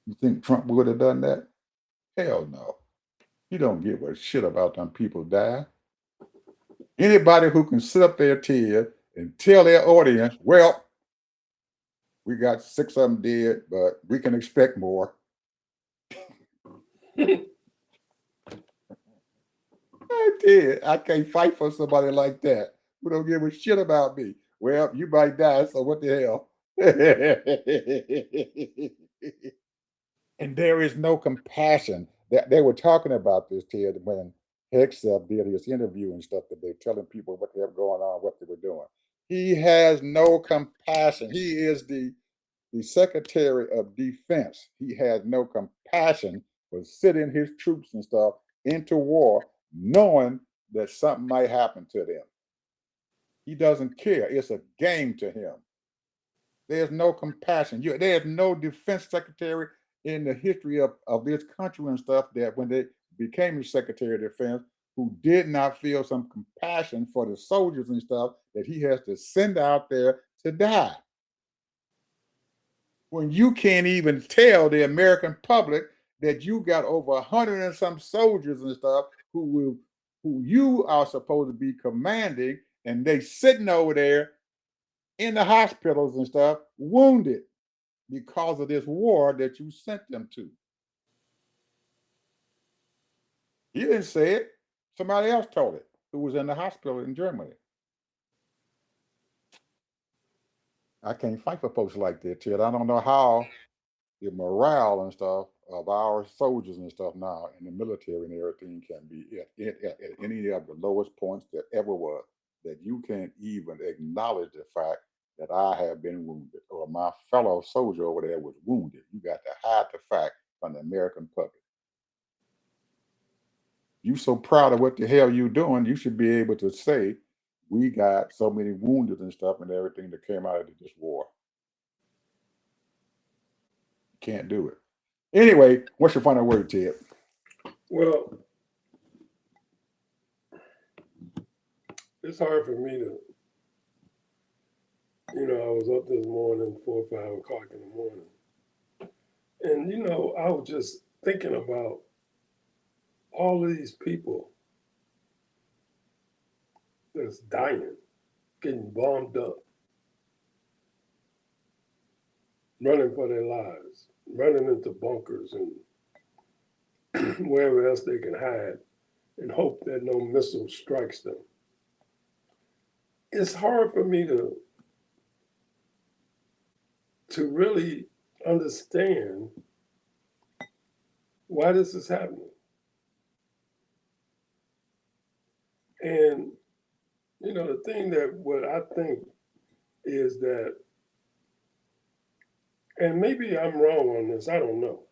S2: You think Trump would have done that? Hell no. He don't give a shit about them people dying. Anybody who can sit up there, Ted, and tell their audience, well, we got 6 of them dead, but we can expect more. I did. I can't fight for somebody like that who don't give a shit about me. Well, you might die, so what the hell? And there is no compassion. That they were talking about this, Ted, when Hegseth did his interview and stuff, that they're telling people what they have going on, what they were doing. He has no compassion. He is the Secretary of Defense. He has no compassion for sending his troops and stuff into war, knowing that something might happen to them. He doesn't care. It's a game to him. There's no compassion. There's no defense secretary in the history of this country and stuff that when they became the Secretary of Defense who did not feel some compassion for the soldiers and stuff that he has to send out there to die. When you can't even tell the American public that you got over 100 and some soldiers and stuff who you are supposed to be commanding, and they sitting over there in the hospitals and stuff, wounded because of this war that you sent them to. He didn't say it. Somebody else told it, who was in the hospital in Germany. I can't fight for folks like that, Ted. I don't know how the morale and stuff of our soldiers and stuff now in the military and everything can be at any of the lowest points that ever was, that you can't even acknowledge the fact that I have been wounded or my fellow soldier over there was wounded. You got to hide the fact from the American public. You so proud of what the hell you doing, you should be able to say, we got so many wounded and stuff and everything that came out of this war. Can't do it. Anyway, what's your final word, Ted?
S1: Well, it's hard for me to, I was up this morning, 4 or 5 o'clock in the morning. And, I was just thinking about all of these people that's dying, getting bombed up, running for their lives, running into bunkers and wherever else they can hide and hope that no missile strikes them. it's hard for me to really understand why this is happening. And you know, the thing that what I think is that, and maybe I'm wrong on this, I don't know,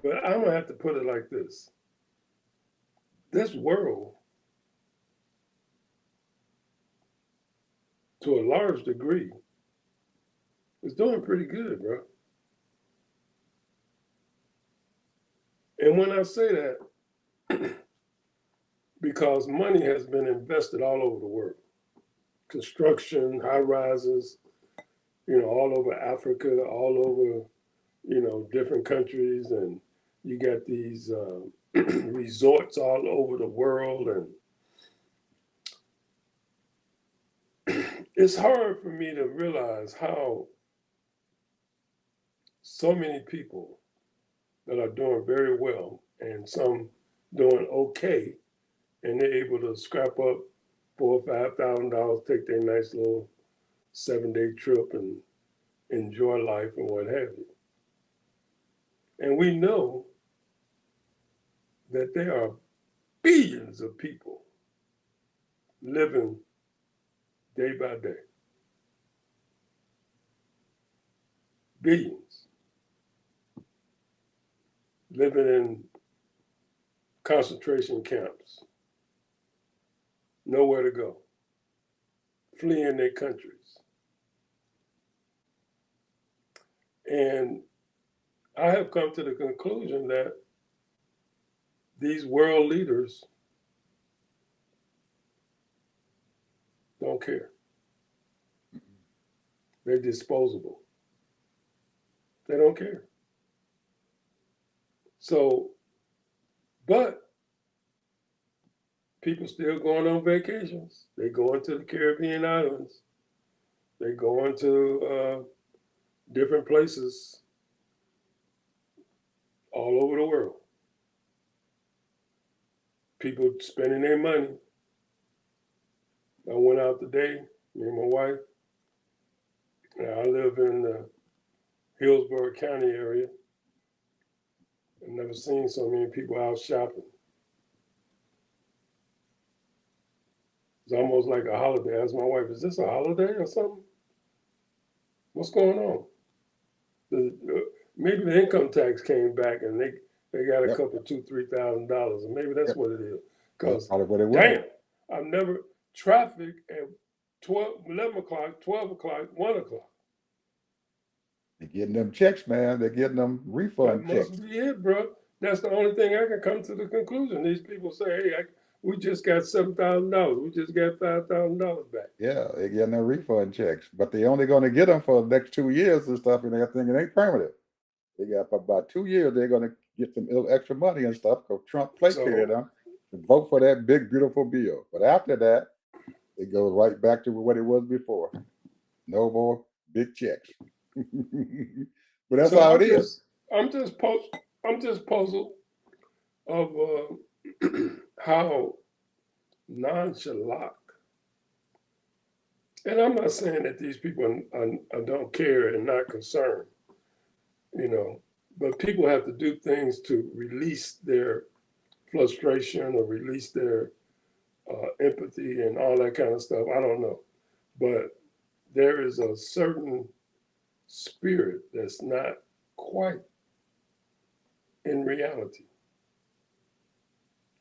S1: but I'm gonna have to put it like this. This world, to a large degree, is doing pretty good, bro. And when I say that, because money has been invested all over the world, construction, high rises, you know, all over Africa, all over, you know, different countries, and you got these resorts all over the world, and it's hard for me to realize how so many people that are doing very well and some doing okay, and they're able to scrap up $4,000 or $5,000, take their nice little 7-day trip and enjoy life and what have you. And we know that there are billions of people living day by day. Billions. Living in concentration camps. Nowhere to go. Fleeing their countries. And I have come to the conclusion that these world leaders don't care. They're disposable. They don't care. So, but people still going on vacations. They going to the Caribbean islands. They going to different places all over the world. People spending their money. I went out today, me and my wife. I live in the Hillsborough County area. I've never seen so many people out shopping. It's almost like a holiday. I asked my wife, is this a holiday or something? What's going on? Maybe the income tax came back and they got a couple, $2,000-$3,000, and maybe that's what it is. Because damn, I've never traffic at 11 o'clock, 12 o'clock, 1 o'clock.
S2: They're getting them checks, man. They're getting them refund checks.
S1: That must be it, bro. That's the only thing I can come to the conclusion. These people say, hey, we just got $7,000. We just got $5,000 back.
S2: Yeah, they're getting their refund checks, but they're only going to get them for the next 2 years and stuff, and they're thinking it ain't permanent. They got for about 2 years, they're going to get some extra money and stuff because Trump placated them to vote for that big, beautiful bill. But after that, it goes right back to what it was before. No more big checks. But that's how it is.
S1: I'm just puzzled of how nonchalant. And I'm not saying that these people don't care and not concerned, you know, but people have to do things to release their frustration or release their empathy and all that kind of stuff. I don't know. But there is a certain spirit that's not quite in reality.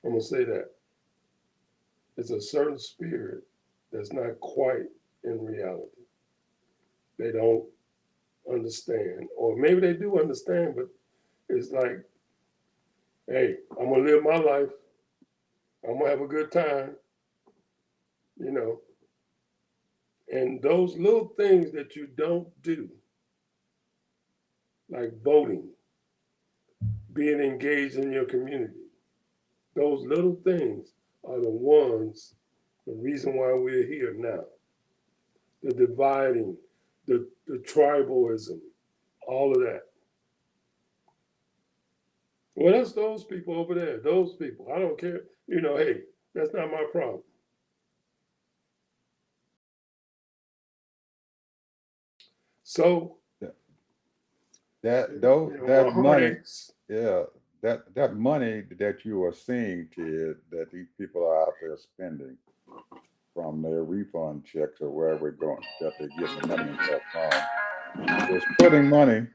S1: I'm going to say that. It's a certain spirit that's not quite in reality. They don't understand, or maybe they do understand, but it's like, hey, I'm going to live my life. I'm going to have a good time, you know. And those little things that you don't do, like voting, being engaged in your community, those little things are the ones, the reason why we're here now. The dividing, the tribalism, all of that. Well, that's those people over there, those people. I don't care. You know, hey, that's not my problem. So
S2: that
S1: more
S2: money,
S1: heartaches.
S2: yeah, that money that you are seeing, Ted, that these people are out there spending from their refund checks or wherever we're going, that they're getting the money and stuff from, is putting money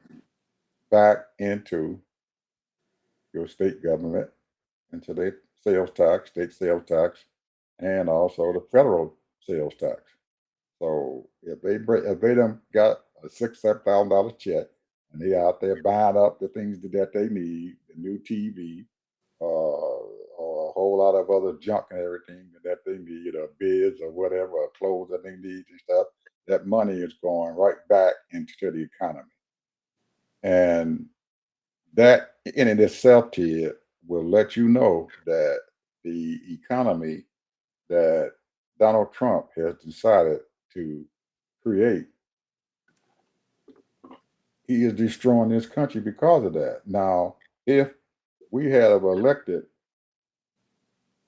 S2: back into your state government, into their sales tax, state sales tax, and also the federal sales tax. So if they done got a $6,000-7,000 check and they out there buying up the things that they need, the new TV, or a whole lot of other junk and everything that they need, or bids or whatever, or clothes that they need and stuff, that money is going right back into the economy. And that in and itself, Ted, will let you know that the economy that Donald Trump has decided to create, he is destroying this country because of that. Now, if we had elected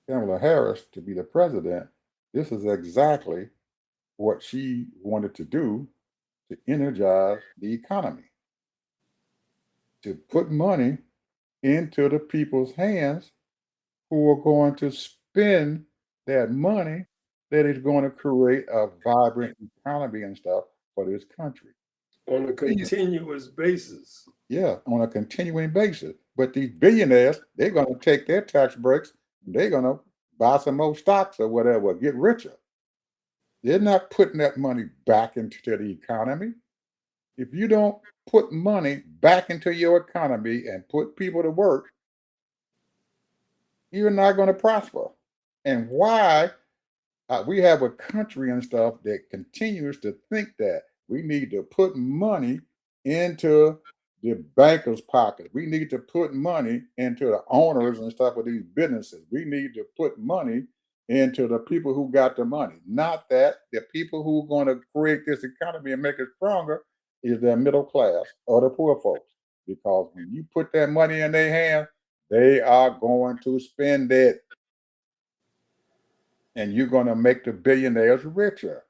S2: Kamala Harris to be the president, this is exactly what she wanted to do to energize the economy, to put money into the people's hands who are going to spend that money that is going to create a vibrant economy and stuff for this country.
S1: On a continuous basis.
S2: Yeah, on a continuing basis. But these billionaires, they're going to take their tax breaks, and they're going to buy some more stocks or whatever, get richer. They're not putting that money back into the economy. If you don't put money back into your economy and put people to work, you're not going to prosper. And why we have a country and stuff that continues to think that we need to put money into the bankers' pockets. We need to put money into the owners and stuff of these businesses. We need to put money into the people who got the money. Not that the people who are going to create this economy and make it stronger is the middle class or the poor folks. Because when you put that money in their hands, they are going to spend it. And you're going to make the billionaires richer.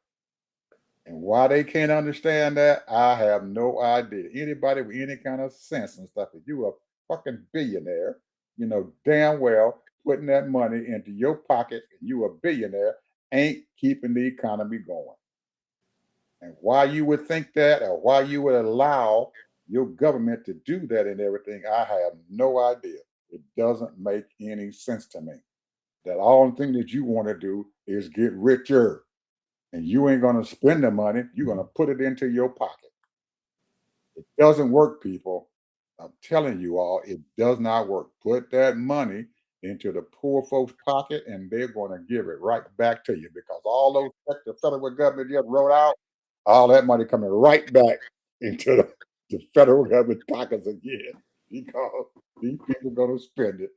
S2: And why they can't understand that, I have no idea. Anybody with any kind of sense and stuff, if you a fucking billionaire, you know damn well putting that money into your pocket and you a billionaire ain't keeping the economy going. And why you would think that or why you would allow your government to do that and everything, I have no idea. It doesn't make any sense to me. That all thing that you want to do is get richer. And you ain't going to spend the money. You're going to put it into your pocket. It doesn't work, people. I'm telling you all, it does not work. Put that money into the poor folks' pocket and they're going to give it right back to you because all those checks the federal government just wrote out, all that money coming right back into the federal government pockets again because these people are going to spend it.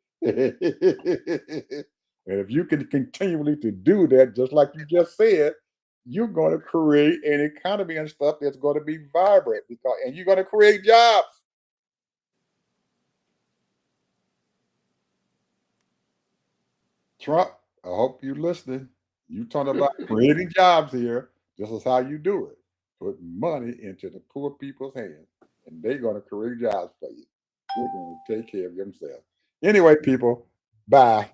S2: And if you can continually to do that, just like you just said, you're going to create an economy and stuff that's going to be vibrant and you're going to create jobs. Trump, I hope you're listening. You talking about creating jobs here. This is how you do it. Put money into the poor people's hands, and they're going to create jobs for you. They're going to take care of themselves. Anyway, people, bye.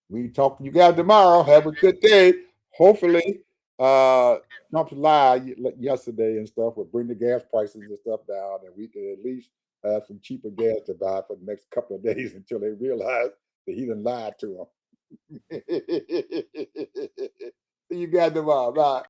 S2: We talk to you guys tomorrow. Have a good day. Hopefully, Trump's lie yesterday and stuff will bring the gas prices and stuff down, and we can at least have some cheaper gas to buy for the next couple of days until they realize that he done lied to them. See you guys tomorrow. Bye.